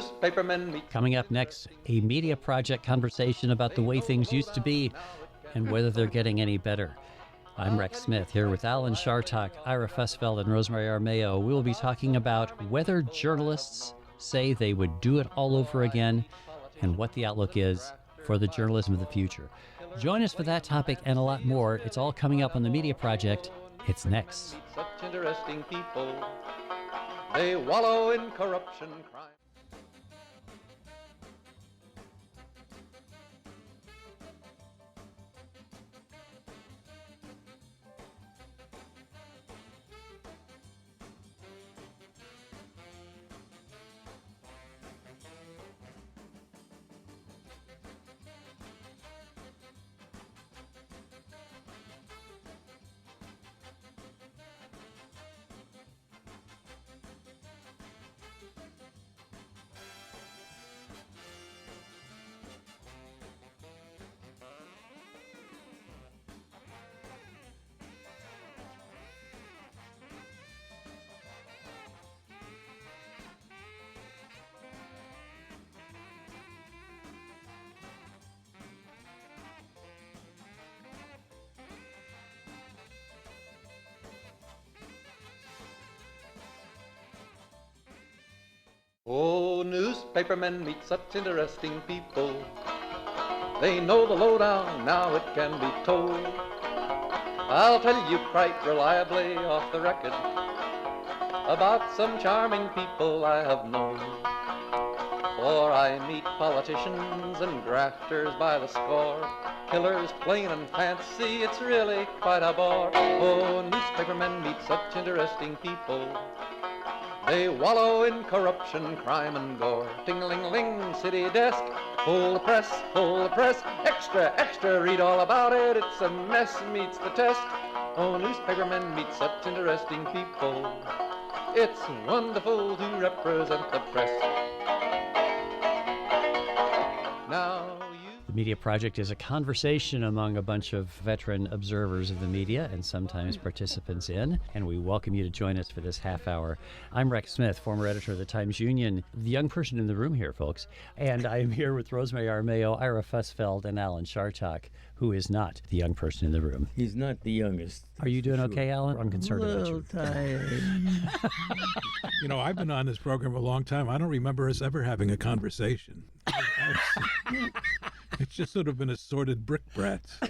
newspapermen meet. Coming up next, a media project conversation about the way things used to be and whether they're getting any better. I'm Rex Smith here with Alan Chartock, Ira Fussfeld, and Rosemary Armeo. We'll be talking about whether journalists say they would do it all over again and what the outlook is for the journalism of the future. Join us for that topic and a lot more. It's all coming up on the Media Project. It's next. Such interesting people. They wallow in corruption, crime. Oh, newspapermen meet such interesting people. They know the lowdown, now it can be told. I'll tell you quite reliably off the record about some charming people I have known. For I meet politicians and grafters by the score, killers plain and fancy, it's really quite a bore. Oh, newspapermen meet such interesting people. They wallow in corruption, crime, and gore. Ting-a-ling-ling, city desk, full of press, extra, extra, read all about it. It's a mess, meets the test. Oh, newspapermen meet such interesting people. It's wonderful to represent the press. Now The Media Project is a conversation among a bunch of veteran observers of the media and sometimes participants in, and we welcome you to join us for this half hour. I'm Rex Smith, former editor of the Times-Union, the young person in the room here, folks, and I am here with Rosemary Armeo, Ira Fussfeld, and Alan Chartock, who is not the young person in the room. He's not the youngest. Are you doing okay, Alan? I'm concerned about you. Tired. You know, I've been on this program a long time. I don't remember us ever having a conversation. It's just sort of been assorted brickbats.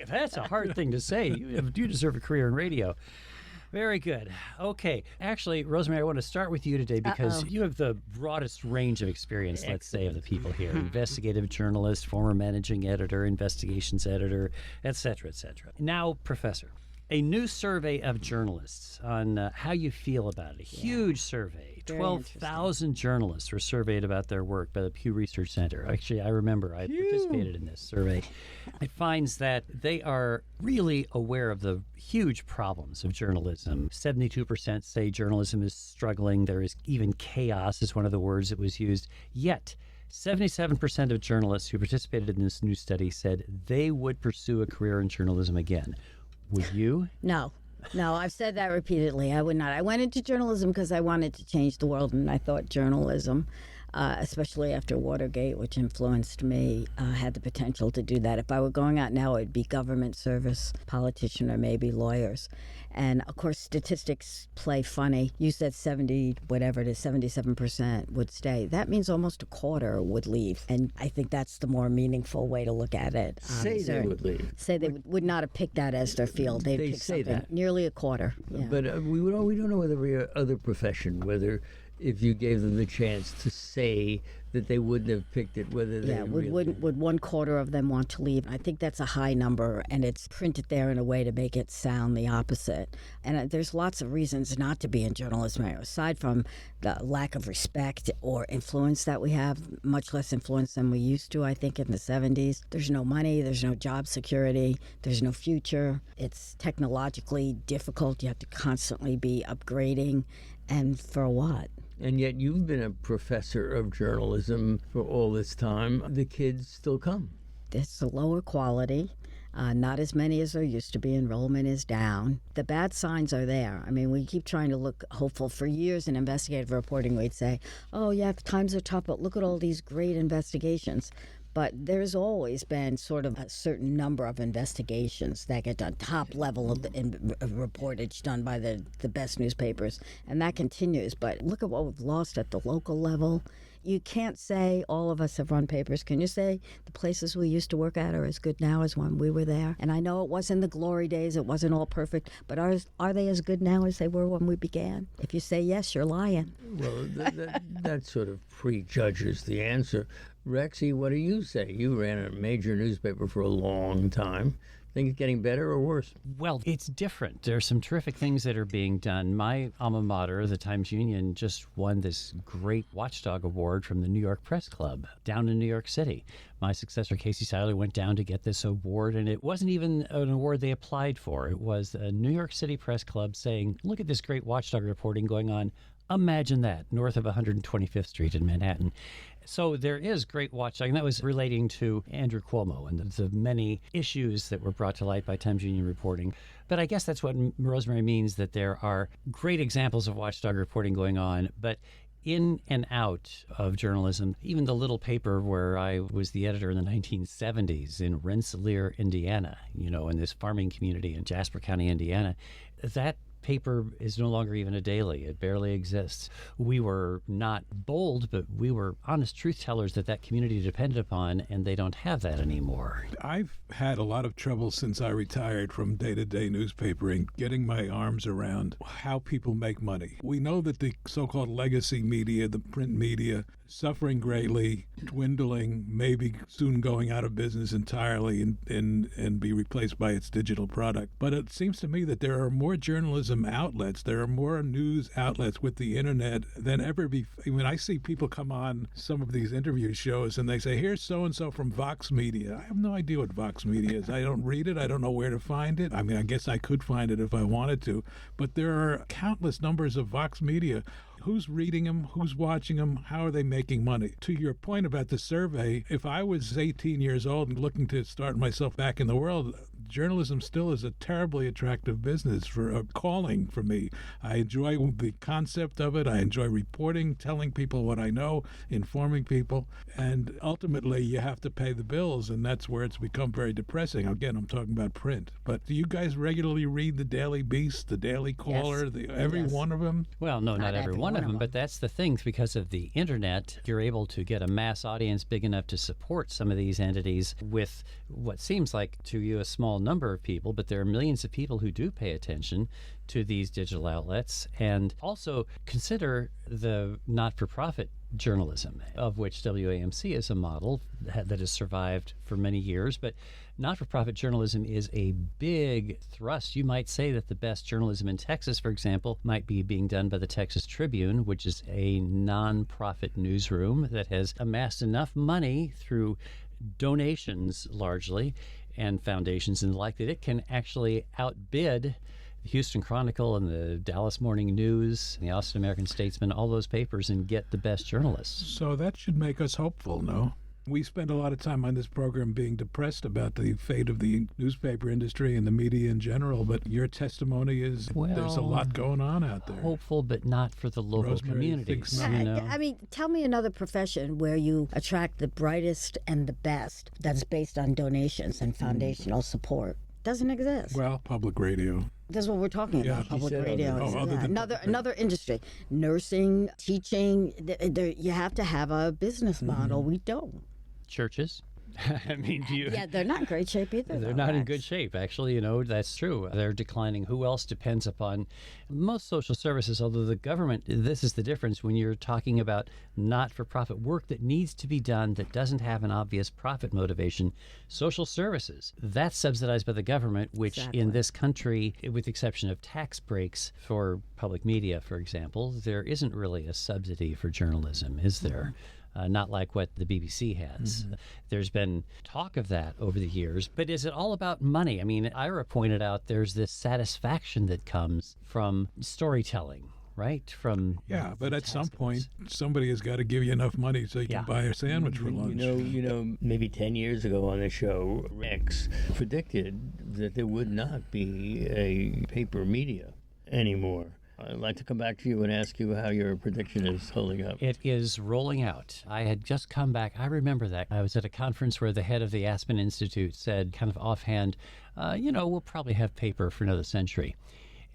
That's a hard thing to say. You deserve a career in radio. Very good. Okay. Actually, Rosemary, I want to start with you today because you have the broadest range of experience, let's say, of the people here. Investigative journalist, former managing editor, investigations editor, et cetera, et cetera. Now, Professor, a new survey of journalists on how you feel about it. A huge survey. 12,000 journalists were surveyed about their work by the Pew Research Center. Actually, I remember I participated in this survey. It finds that they are really aware of the huge problems of journalism. 72% say journalism is struggling. There is even chaos is one of the words that was used. Yet, 77% of journalists who participated in this new study said they would pursue a career in journalism again. Would you? No, I've said that repeatedly. I would not. I went into journalism because I wanted to change the world, and I thought journalism, especially after Watergate, which influenced me, had the potential to do that. If I were going out now, it would be government service, politician, or maybe lawyers. And, of course, statistics play funny. You said 77% would stay. That means almost a quarter would leave. And I think that's the more meaningful way to look at it. Say they would leave. Say they would not have picked that as their field. They'd They pick say something, that. nearly a quarter. Yeah. But we don't know whether every other profession, whether if you gave them the chance to say that they wouldn't have picked it, whether they really... would 1/4 of them want to leave? I think that's a high number, and it's printed there in a way to make it sound the opposite. And there's lots of reasons not to be in journalism, aside from the lack of respect or influence that we have, much less influence than we used to, I think, in the 70s. There's no money, there's no job security, there's no future. It's technologically difficult. You have to constantly be upgrading, and for what? And yet you've been a professor of journalism for all this time. The kids still come. It's a lower quality. Not as many as there used to be. Enrollment is down. The bad signs are there. I mean, we keep trying to look hopeful. For years in investigative reporting, we'd say, oh, yeah, times are tough, but look at all these great investigations. But there's always been sort of a certain number of investigations that get done, top level of the reportage done by the best newspapers, and that continues. But look at what we've lost at the local level. You can't say all of us have run papers. Can you say the places we used to work at are as good now as when we were there? And I know it wasn't the glory days, it wasn't all perfect, but are they as good now as they were when we began? If you say yes, you're lying. Well, that sort of prejudges the answer. Rexy, what do you say? You ran a major newspaper for a long time. Think it's getting better or worse? Well, it's different. There's some terrific things that are being done. My alma mater, the Times-Union, just won this great Watchdog Award from the New York Press Club down in New York City. My successor, Casey Seiler, went down to get this award, and it wasn't even an award they applied for. It was a New York City Press Club saying, look at this great watchdog reporting going on. Imagine that, north of 125th Street in Manhattan. So there is great watchdog, and that was relating to Andrew Cuomo and the many issues that were brought to light by Times-Union reporting. But I guess that's what Rosemary means, that there are great examples of watchdog reporting going on, but in and out of journalism, even the little paper where I was the editor in the 1970s in Rensselaer, Indiana, in this farming community in Jasper County, Indiana, that paper is no longer even a daily. It barely exists. We were not bold, but we were honest truth tellers that community depended upon, and they don't have that anymore. I've had a lot of trouble since I retired from day-to-day newspapering, getting my arms around how people make money. We know that the so-called legacy media, the print media, suffering greatly, dwindling, maybe soon going out of business entirely and be replaced by its digital product. But it seems to me that there are more journalism outlets, there are more news outlets with the internet than ever before. When I see people come on some of these interview shows and they say, here's so-and-so from Vox Media. I have no idea what Vox Media is. I don't read it. I don't know where to find it. I mean, I guess I could find it if I wanted to. But there are countless numbers of Vox Media. Who's reading them? Who's watching them? How are they making money? To your point about the survey, if I was 18 years old and looking to start myself back in the world, journalism still is a terribly attractive business for a calling for me. I enjoy the concept of it. I enjoy reporting, telling people what I know, informing people. And ultimately, you have to pay the bills, and that's where it's become very depressing. Again, I'm talking about print. But do you guys regularly read the Daily Beast, the Daily Caller, every one of them? Well, no, not every one of them, but that's the thing. Because of the internet, you're able to get a mass audience big enough to support some of these entities with what seems like to you a small number of people, but there are millions of people who do pay attention to these digital outlets. And also consider the not-for-profit journalism, of which WAMC is a model that has survived for many years. But not-for-profit journalism is a big thrust. You might say that the best journalism in Texas, for example, might be being done by the Texas Tribune, which is a non-profit newsroom that has amassed enough money through donations largely and foundations and the like that it can actually outbid the Houston Chronicle and the Dallas Morning News, the Austin American Statesman, all those papers, and get the best journalists. So that should make us hopeful, no? We spend a lot of time on this program being depressed about the fate of the newspaper industry and the media in general, but your testimony is there's a lot going on out there. Hopeful, but not for the local Rosemary communities. I mean, tell me another profession where you attract the brightest and the best that's based on donations and foundational support. Doesn't exist. Well, public radio. That's what we're talking about. Public radio. Another industry. Nursing, teaching. You have to have a business model. We don't. Churches. I mean, Yeah, they're not in great shape either. They're not in good shape, actually. That's true. They're declining. Who else depends upon most social services? Although the government, this is the difference when you're talking about not-for-profit work that needs to be done that doesn't have an obvious profit motivation. Social services, that's subsidized by the government, which in this country, with the exception of tax breaks for public media, for example, there isn't really a subsidy for journalism, is there? Not like what the BBC has. Mm-hmm. There's been talk of that over the years, but is it all about money? I mean, Ira pointed out there's this satisfaction that comes from storytelling, right? From Yeah, but at some point, taskmates. somebody has got to give you enough money so you Yeah. can buy a sandwich for lunch. You know, maybe 10 years ago on the show, Rex predicted that there would not be a paper media anymore. I'd like to come back to you and ask you how your prediction is holding up. It is rolling out. I had just come back. I remember that. I was at a conference where the head of the Aspen Institute said, kind of offhand, we'll probably have paper for another century.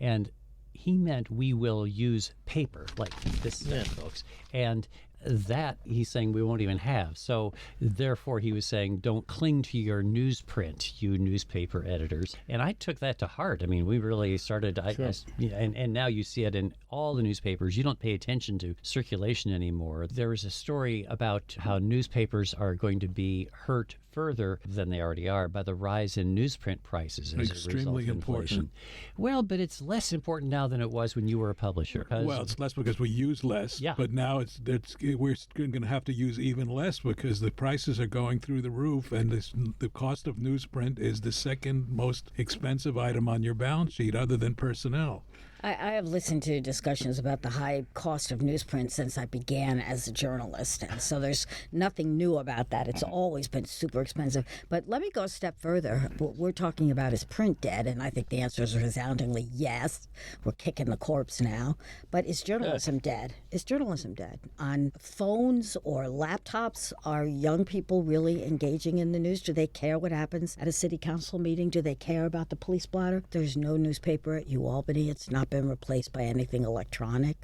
And he meant we will use paper like this, folks. And that he's saying we won't even have. So therefore he was saying don't cling to your newsprint, you newspaper editors. And I took that to heart. I mean, we really started, and now you see it in all the newspapers. You don't pay attention to circulation anymore. There was a story about how newspapers are going to be hurt further than they already are by the rise in newsprint prices as a result Extremely of inflation. important. Well, but it's less important now than it was when you were a publisher. Well, it's less because we use less, Yeah. but now we're going to have to use even less because the prices are going through the roof, and the cost of newsprint is the second most expensive item on your balance sheet other than personnel. I have listened to discussions about the high cost of newsprint since I began as a journalist, and so there's nothing new about that. It's always been super expensive. But let me go a step further. What we're talking about is print dead, and I think the answer is resoundingly yes. We're kicking the corpse now. But is journalism dead? Is journalism dead? On phones or laptops, are young people really engaging in the news? Do they care what happens at a city council meeting? Do they care about the police blotter? There's no newspaper at UAlbany. It's not been replaced by anything electronic.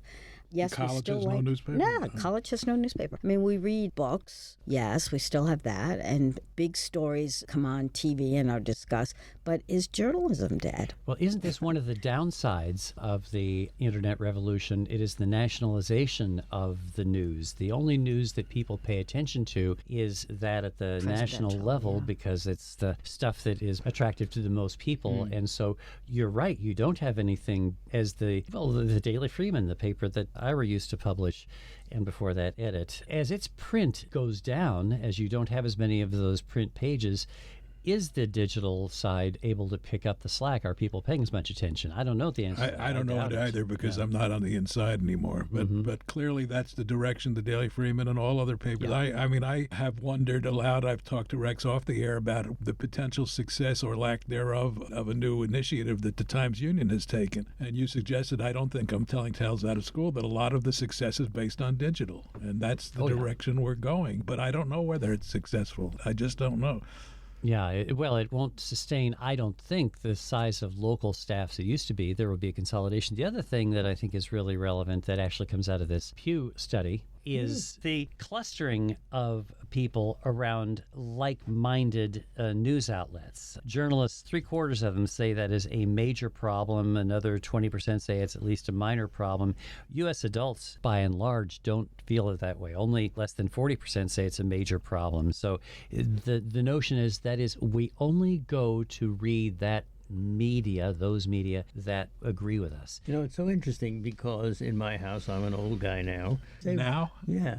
Yes, we College still has no newspaper? No, college has no newspaper. I mean, we read books. Yes, we still have that, and big stories come on TV and are discussed. But is journalism dead? Well, isn't this one of the downsides of the internet revolution? It is the nationalization of the news. The only news that people pay attention to is that at the national Presidential, level yeah. because it's the stuff that is attractive to the most people. And so you're right, you don't have anything as the Daily Freeman, the paper that Ira used to publish, and before that Edit. As its print goes down, as you don't have as many of those print pages, is the digital side able to pick up the slack? Are people paying as much attention? I don't know the answer. to that. I don't know doubt it either because I'm not on the inside anymore. But clearly that's the direction the Daily Freeman and all other papers. I mean, I have wondered aloud. I've talked to Rex off the air about the potential success or lack thereof of a new initiative that the Times Union has taken. And you suggested, I don't think I'm telling tales out of school, that a lot of the success is based on digital. And that's the direction we're going. But I don't know whether it's successful. I just don't know. Yeah, it won't sustain, I don't think, the size of local staffs it used to be. There will be a consolidation. The other thing that I think is really relevant that actually comes out of this Pew study is the clustering of people around like-minded news outlets. Journalists, 3/4 of them say that is a major problem. Another 20% say it's at least a minor problem. U.S. adults, by and large, don't feel it that way. Only less than 40% say it's a major problem. So the notion is we only go to read that media, those media that agree with us. You know, it's so interesting because in my house, I'm an old guy now. Now? Yeah.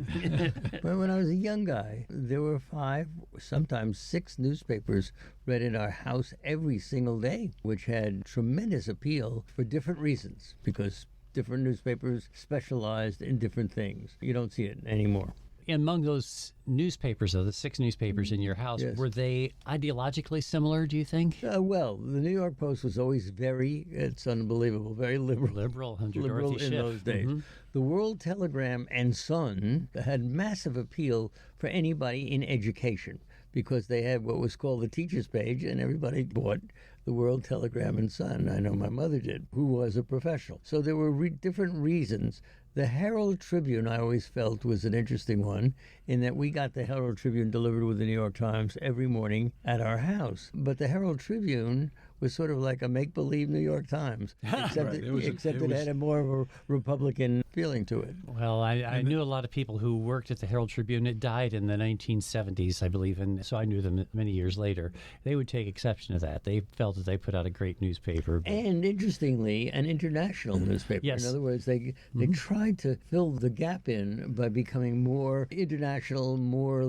But when I was a young guy, there were 5, sometimes 6 newspapers read in our house every single day, which had tremendous appeal for different reasons because different newspapers specialized in different things. You don't see it anymore. Among those newspapers, though, the 6 newspapers in your house, Yes. were they ideologically similar, do you think? Well, the New York Post was always it's unbelievable, very liberal. Liberal under Liberal Dorothy in Schiff. those days. The World Telegram and Sun had massive appeal for anybody in education because they had what was called the teacher's page, and everybody bought the World Telegram and Sun. I know my mother did, who was a professional. So there were different reasons. The Herald Tribune, I always felt, was an interesting one in that we got the Herald Tribune delivered with the New York Times every morning at our house. But the Herald Tribune was sort of like a make-believe New York Times, except Right. it had a more of a Republican feeling to it. Well, I knew a lot of people who worked at the Herald Tribune. It died in the 1970s, I believe, and so I knew them many years later. They would take exception to that. They felt that they put out a great newspaper. And interestingly, an international newspaper. Yes. In other words, they tried to fill the gap in by becoming more international, more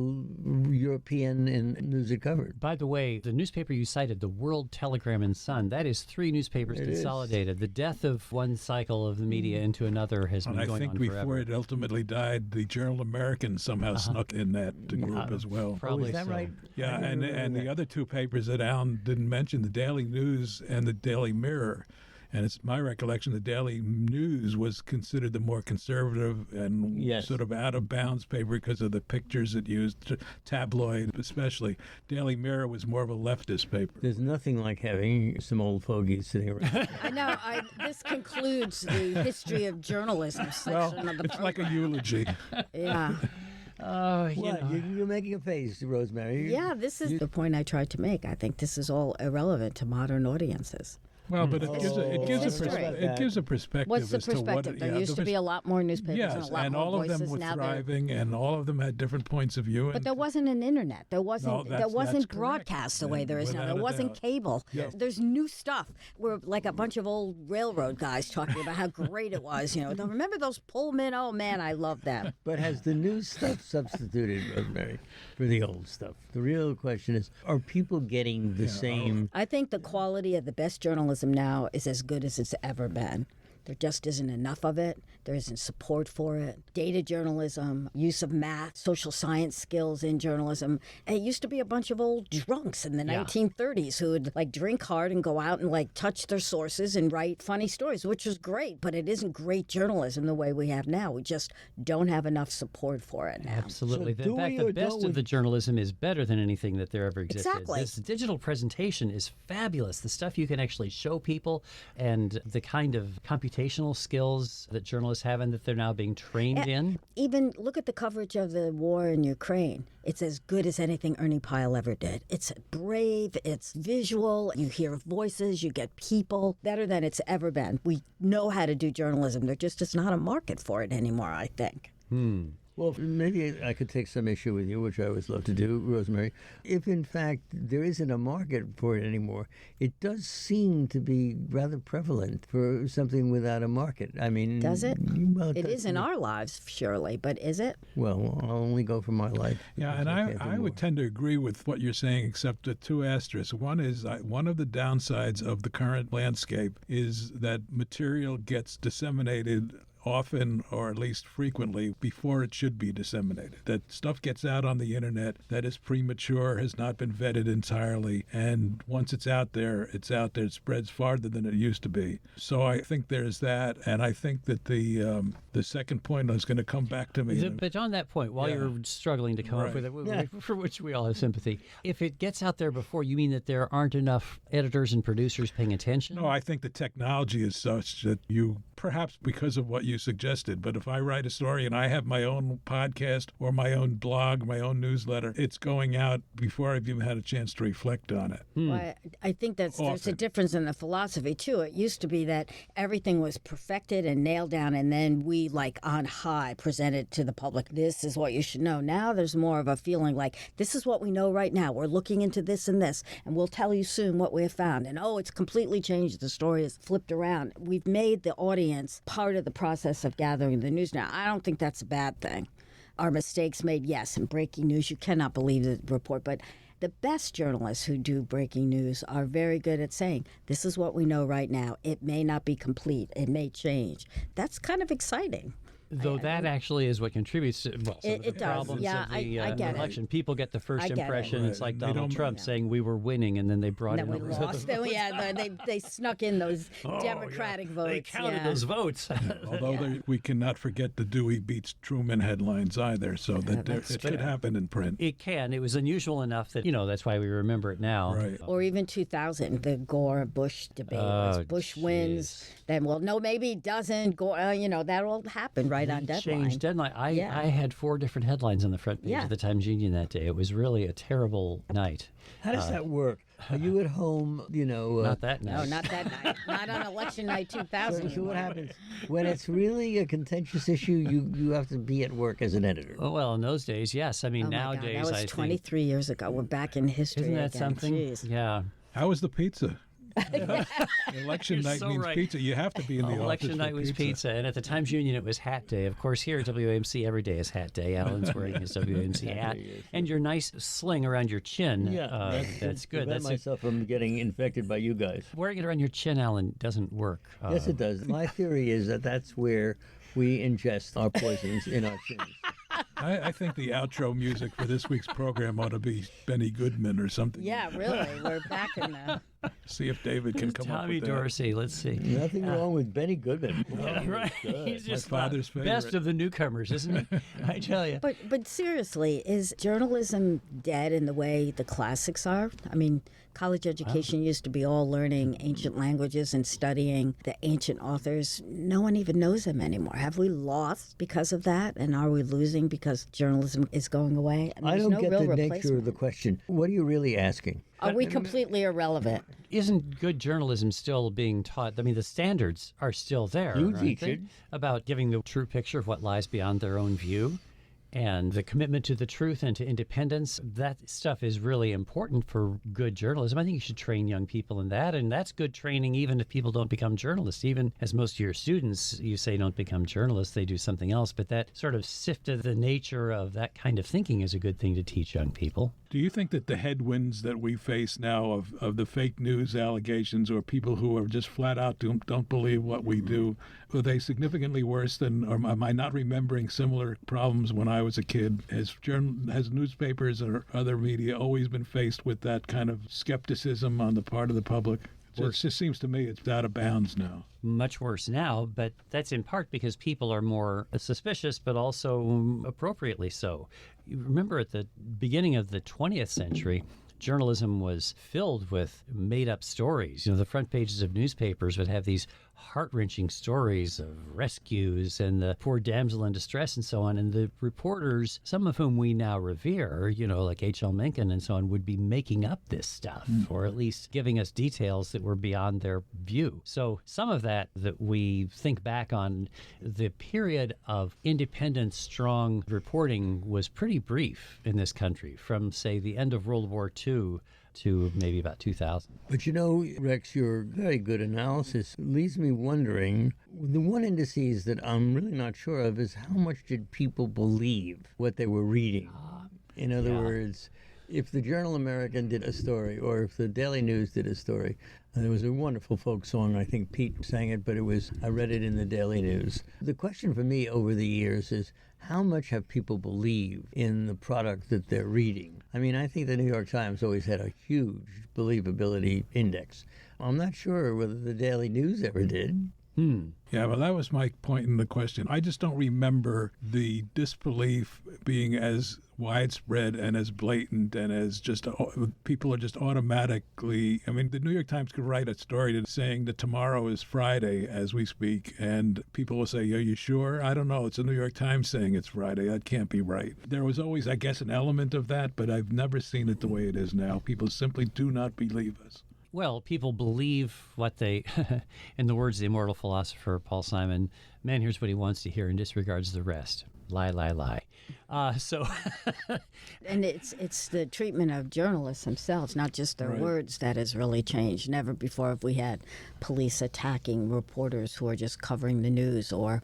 European in news it covered. By the way, the newspaper you cited, the World Telegram and Sun. That is 3 newspapers consolidated. The death of one cycle of the media into another has been And I going think on before forever. it ultimately died, the Journal American somehow snuck in that group as well. Probably is that so. right? Yeah, I didn't remember and that. the other 2 papers that Alan didn't mention, the Daily News and the Daily Mirror. And it's my recollection the Daily News was considered the more conservative and Yes. sort of out of bounds paper because of the pictures it used, tabloid especially. Daily Mirror was more of a leftist paper. There's nothing like having some old fogies sitting around. I know. This concludes the history of journalism section of the It's like a program. eulogy. Yeah. Oh, you What? know. You're making a face, Rosemary. Yeah, this is the point I tried to make. I think this is all irrelevant to modern audiences. Well, but it gives a, it gives a history. it gives a perspective. What's the as to what perspective? There yeah, used the to be a lot more newspapers and a Yes, lot and more all of voices. them were Now thriving, and all of them had different points of view. But And there wasn't an internet. There wasn't. that's wasn't correct. broadcast the way there is now. Without There a wasn't doubt. cable. Yeah. There's new stuff. We're like a bunch of old railroad guys talking about how great it was. Remember those Pullman? Oh man, I love them. But has the new stuff substituted, Rosemary, for the old stuff? The real question is, are people getting the same? I think the quality of the best journalism now is as good as it's ever been. There just isn't enough of it. There isn't support for it. Data journalism, use of math, social science skills in journalism. And it used to be a bunch of old drunks in the 1930s who would drink hard and go out and touch their sources and write funny stories, which was great, but it isn't great journalism the way we have now. We just don't have enough support for it now. Absolutely. So In do fact, we the or best don't of we- the journalism is better than anything that there ever existed. Exactly. This digital presentation is fabulous. The stuff you can actually show people and the kind of computational skills that journalists have and that they're now being trained in. Even look at the coverage of the war in Ukraine. It's as good as anything Ernie Pyle ever did. It's brave, it's visual, you hear voices, you get people, better than it's ever been. We know how to do journalism. There just is not a market for it anymore, I think. Well, maybe I could take some issue with you, which I always love to do, Rosemary. If, in fact, there isn't a market for it anymore, it does seem to be rather prevalent for something without a market. I mean... Does it? Well, It is in our lives, surely, but is it? Well, I'll only go for my life. Yeah, and I would tend to agree with what you're saying, except with 2 asterisks. One is one of the downsides of the current landscape is that material gets disseminated often, or at least frequently, before it should be disseminated. That stuff gets out on the internet that is premature, has not been vetted entirely, and once it's out there, it spreads farther than it used to be. So I think there's that, and I think that the second point is going to come back to me. But on that point, while Yeah. you're struggling to come up Right. with it, for which we all have sympathy, if it gets out there before, you mean that there aren't enough editors and producers paying attention? No, I think the technology is such that you, perhaps because of what you suggested, but if I write a story and I have my own podcast or my own blog, my own newsletter, it's going out before I've even had a chance to reflect on it. Well, I think there's a Often. difference in the philosophy too. It used to be that everything was perfected and nailed down, and then we on high presented to the public, this is what you should know. Now there's more of a feeling like this is what we know right now. We're looking into this and this, and we'll tell you soon what we have found. And it's completely changed. The story is flipped around. We've made the audience part of the process of gathering the news now. I don't think that's a bad thing. Are mistakes made? Yes. In breaking news, you cannot believe the report, but the best journalists who do breaking news are very good at saying, this is what we know right now. It may not be complete. It may change. That's kind of exciting. Though that actually is what contributes to some of It the does. problems Yeah, of the I get it. election. People get the first I get it. impression. It's like Right. They Donald don't- Trump saying we were winning, and then they brought And then in we those lost. They snuck in those Democratic votes. They counted yeah. those votes. Although we cannot forget the Dewey beats Truman headlines either, so that it could happen in print. It can. It was unusual enough that, that's why we remember it now. Right. Or even 2000, the Gore-Bush debate. was Bush wins, then, no, maybe he doesn't. Gore, that all happened right on deadline. Changed deadline. Yeah. I had 4 different headlines on the front page Yeah. of the Times Union that day. It was really a terrible night. How does that work? Are you at home, Not that night. No, not that night. Not on election night 2000. So what happens when it's really a contentious issue? You have to be at work as an editor. Oh, well, in those days, yes. I mean, Oh my God, nowadays, that was I 23 years ago. We're back in think. history Isn't that again. something? Jeez. Yeah. How was the pizza? Election You're night so means right. pizza. You have to be in the office Election for night was pizza, and at the Times Union it was hat day. Of course, here at WAMC, every day is hat day. Alan's wearing his WAMC hat, and your nice sling around your chin. That's good. Prevent That's myself from getting infected by you guys. wearing it around your chin, Alan, doesn't work. Yes, it does. My theory is that that's where we ingest our poisons in our chins. I think the outro music for this week's program ought to be Benny Goodman or something. Yeah, really. We're back in the. See if David can come up Tommy with that. Dorsey. Let's see. Nothing wrong with Benny Goodman. Right. He's just father's the best favorite. of the newcomers, isn't he? I tell you. But seriously, is journalism dead in the way the classics are? I mean, college education used to be all learning ancient languages and studying the ancient authors. No one even knows them anymore. Have we lost because of that? And are we losing because journalism is going away? And I there's don't no get real the nature replacement. of the question. What are you really asking? Are we completely irrelevant? Isn't good journalism still being taught? I mean, the standards are still there. You aren't teach they? it. About giving the true picture of what lies beyond their own view. And the commitment to the truth and to independence, that stuff is really important for good journalism. I think you should train young people in that. And that's good training even if people don't become journalists. Even as most of your students, you say don't become journalists, they do something else. But that sort of sifted the nature of that kind of thinking is a good thing to teach young people. Do you think that the headwinds that we face now of the fake news allegations or people who are just flat out don't believe what we do, are they significantly worse than, or am I not remembering similar problems when I was a kid? Has newspapers or other media always been faced with that kind of skepticism on the part of the public? It just seems to me it's out of bounds now. Much worse now, but that's in part because people are more suspicious, but also appropriately so. You remember at the beginning of the 20th century, journalism was filled with made-up stories. You know, the front pages of newspapers would have these heart-wrenching stories of rescues and the poor damsel in distress and so on. And the reporters, some of whom we now revere, you know, like H.L. Mencken and so on, would be making up this stuff or at least giving us details that were beyond their view. So some of that we think back on, the period of independent, strong reporting was pretty brief in this country from, say, the end of World War II to maybe about 2000. But you know, Rex, your very good analysis leaves me wondering, the one indices that I'm really not sure of is how much did people believe what they were reading? In other words, if the Journal American did a story or if the Daily News did a story, there was a wonderful folk song, I think Pete sang it, but I read it in the Daily News. The question for me over the years is, how much have people believed in the product that they're reading? I mean, I think the New York Times always had a huge believability index. I'm not sure whether the Daily News ever did. Yeah, well, that was my point in the question. I just don't remember the disbelief being as widespread and as blatant and as just people are just automatically. I mean, the New York Times could write a story saying that tomorrow is Friday as we speak, and people will say, "Are you sure?" I don't know. It's the New York Times saying it's Friday. That can't be right. There was always, I guess, an element of that, but I've never seen it the way it is now. People simply do not believe us. Well, people believe what they, in the words of the immortal philosopher Paul Simon, man hears what he wants to hear and disregards the rest. Lie, lie, lie. And it's the treatment of journalists themselves, not just their words, that has really changed. Never before have we had police attacking reporters who are just covering the news, or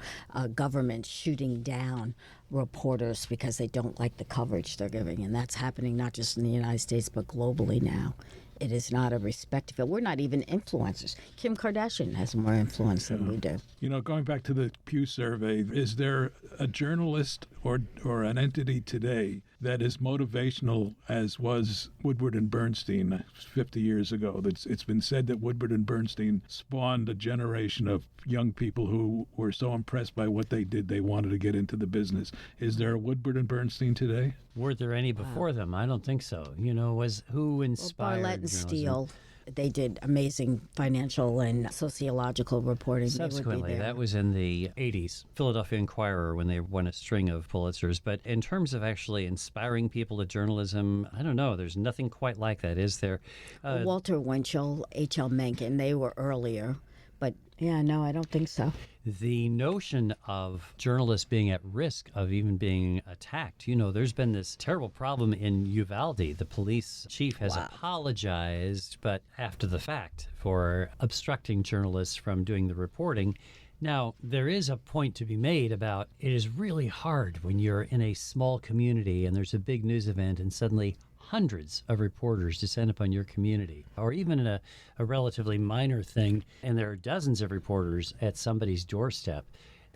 government shooting down reporters because they don't like the coverage they're giving. And that's happening not just in the United States, but globally now. It is not a respect field. We're not even influencers. Kim Kardashian has more influence than we do. You know, going back to the Pew survey, is there a journalist or an entity today that is motivational as was Woodward and Bernstein 50 years ago? It's been said that Woodward and Bernstein spawned a generation of young people who were so impressed by what they did, they wanted to get into the business. Is there a Woodward and Bernstein today? Were there any before them? I don't think so. You know, who inspired Bartlett and journalism? Steele, they did amazing financial and sociological reporting. Subsequently, that was in the 80s. Philadelphia Inquirer, when they won a string of Pulitzers. But in terms of actually inspiring people to journalism, I don't know. There's nothing quite like that, is there? Walter Winchell, H.L. Mencken, they were earlier. But yeah, no, I don't think so. The notion of journalists being at risk of even being attacked, there's been this terrible problem in Uvalde. The police chief has apologized, but after the fact, for obstructing journalists from doing the reporting. Now, there is a point to be made about it is really hard when you're in a small community and there's a big news event and suddenly hundreds of reporters descend upon your community, or even in a relatively minor thing, and there are dozens of reporters at somebody's doorstep.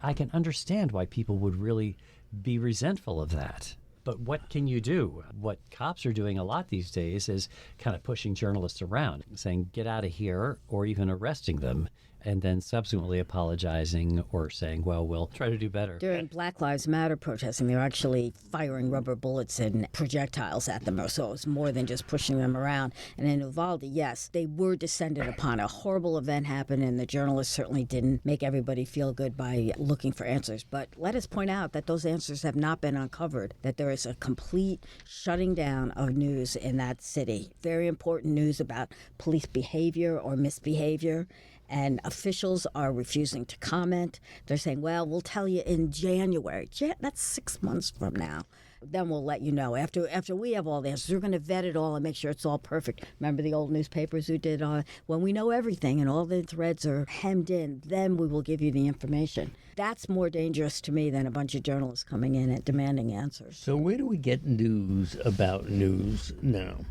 I can understand why people would really be resentful of that. But what can you do? What cops are doing a lot these days is kind of pushing journalists around, saying, get out of here, or even arresting them, and then subsequently apologizing or saying, well, we'll try to do better. During Black Lives Matter protesting, they were actually firing rubber bullets and projectiles at them, so it was more than just pushing them around. And in Uvalde, yes, they were descended upon. A horrible event happened, and the journalists certainly didn't make everybody feel good by looking for answers. But let us point out that those answers have not been uncovered, that there is a complete shutting down of news in that city. Very important news about police behavior or misbehavior. And officials are refusing to comment. They're saying, well, we'll tell you in January. That's 6 months from now. Then we'll let you know. After we have all the answers, we're going to vet it all and make sure it's all perfect. Remember the old newspapers who did, when we know everything and all the threads are hemmed in, then we will give you the information. That's more dangerous to me than a bunch of journalists coming in and demanding answers. So where do we get news about news now?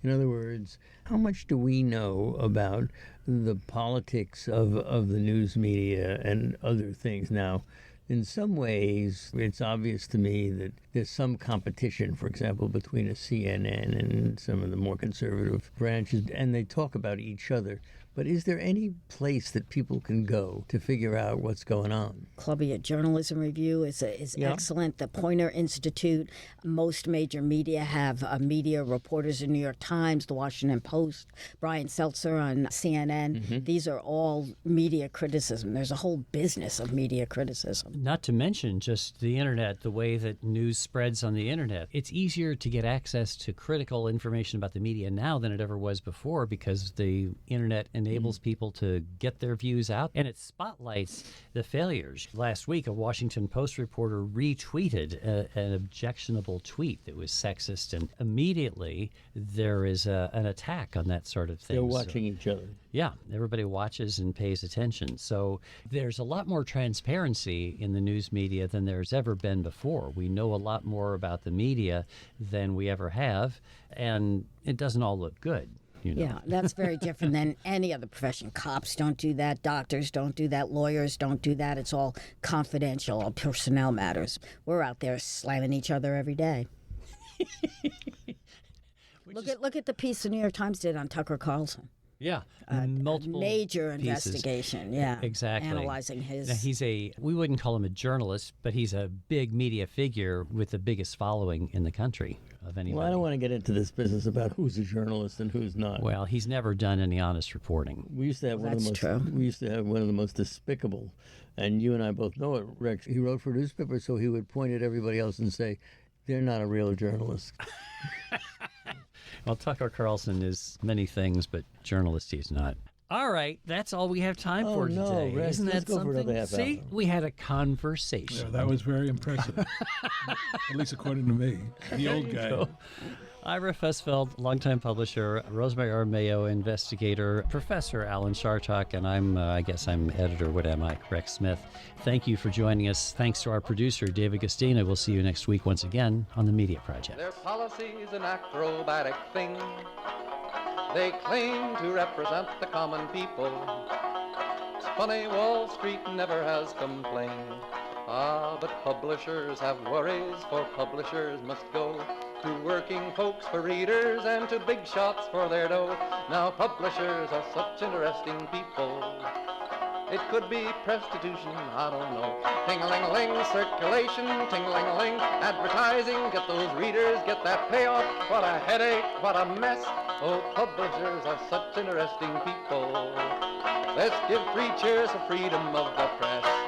In other words, how much do we know about the politics of the news media and other things? Now, in some ways, it's obvious to me that there's some competition, for example, between a CNN and some of the more conservative branches, and they talk about each other. But is there any place that people can go to figure out what's going on? Columbia Journalism Review is excellent. The Poynter Institute, most major media have media reporters in New York Times, the Washington Post, Brian Seltzer on CNN. Mm-hmm. These are all media criticism. There's a whole business of media criticism. Not to mention just the internet, the way that news spreads on the internet. It's easier to get access to critical information about the media now than it ever was before because the internet enables people to get their views out, and it spotlights the failures. Last week, a Washington Post reporter retweeted an objectionable tweet that was sexist, and immediately there is an attack on that sort of thing. They're watching each other. Yeah, everybody watches and pays attention. So there's a lot more transparency in the news media than there's ever been before. We know a lot more about the media than we ever have, and it doesn't all look good. Yeah, that's very different than any other profession. Cops don't do that. Doctors don't do that. Lawyers don't do that. It's all confidential, all personnel matters. We're out there slamming each other every day. Look at the piece the New York Times did on Tucker Carlson. Yeah, multiple major pieces. Investigation. Yeah, exactly. Analyzing his. Now, we wouldn't call him a journalist, but he's a big media figure with the biggest following in the country of anybody. Well, I don't want to get into this business about who's a journalist and who's not. Well, he's never done any honest reporting. We used to have We used to have one of the most despicable, and you and I both know it, Rex. He wrote for a newspaper, so he would point at everybody else and say, "They're not a real journalist." Well, Tucker Carlson is many things, but journalist he's not. All right, that's all we have time for today. Rex, Isn't let's that go for another something? half See, hour. we had a conversation. Yeah, that was very impressive. At least according to me, the old guy. Ira Fessfeld, longtime publisher, Rosemary Armayo, investigator, Professor Alan Chartock, and I'm editor, what am I, Rex Smith. Thank you for joining us. Thanks to our producer, David Gustina. We'll see you next week once again on The Media Project. Their policy's an acrobatic thing. They claim to represent the common people. It's funny, Wall Street never has complained. Ah, but publishers have worries, for publishers must go to working folks for readers and to big shots for their dough. Now publishers are such interesting people. It could be prostitution, I don't know. Ting-a-ling-a-ling, circulation, ting-a-ling-a-ling, advertising, get those readers, get that payoff. What a headache, what a mess. Oh, publishers are such interesting people. Let's give 3 cheers for freedom of the press.